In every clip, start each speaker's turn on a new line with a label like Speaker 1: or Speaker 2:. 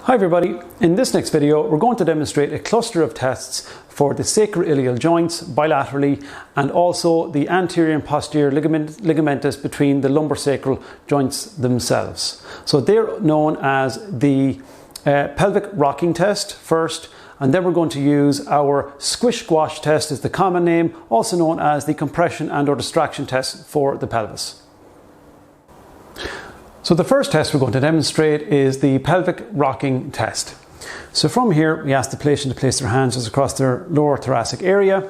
Speaker 1: Hi everybody, in this next video we're going to demonstrate a cluster of tests for the sacroiliac joints bilaterally and also the anterior and posterior ligamentous between the lumbosacral joints themselves. So they're known as the pelvic rocking test first, and then we're going to use our squish-squash test is the common name, also known as the compression and or distraction test for the pelvis. So the first test we're going to demonstrate is the pelvic rocking test. So from here we ask the patient to place their hands just across their lower thoracic area.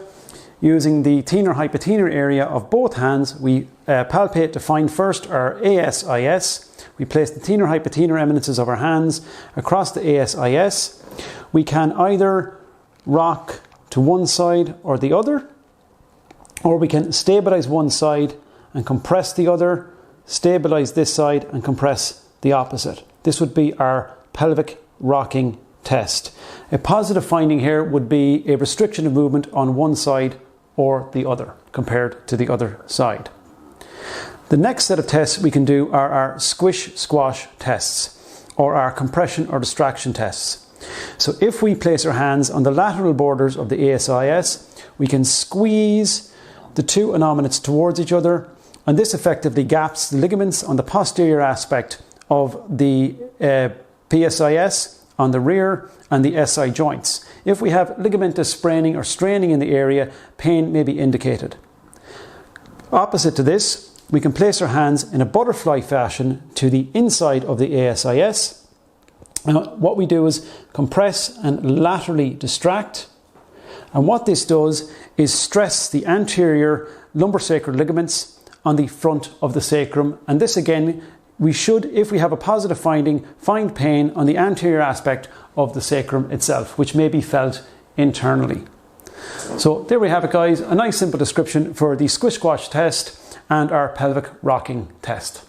Speaker 1: Using the thenar hypothenar area of both hands, we palpate to find first our ASIS. We place the thenar hypothenar eminences of our hands across the ASIS. We can either rock to one side or the other, or we can stabilize one side and compress the other, stabilize this side and compress the opposite. This would be our pelvic rocking test. A positive finding here would be a restriction of movement on one side or the other compared to the other side. The next set of tests we can do are our squish-squash tests or our compression or distraction tests. So if we place our hands on the lateral borders of the ASIS, we can squeeze the two innominates towards each other, and this effectively gaps the ligaments on the posterior aspect of the PSIS on the rear and the SI joints. If we have ligamentous spraining or straining in the area, pain may be indicated. Opposite to this, we can place our hands in a butterfly fashion to the inside of the ASIS. And what we do is compress and laterally distract. And what this does is stress the anterior lumbosacral ligaments on the front of the sacrum, and this again we should, if we have a positive finding, find pain on the anterior aspect of the sacrum itself, which may be felt internally. So there we have it guys, a nice simple description for the squish-squash test and our pelvic rocking test.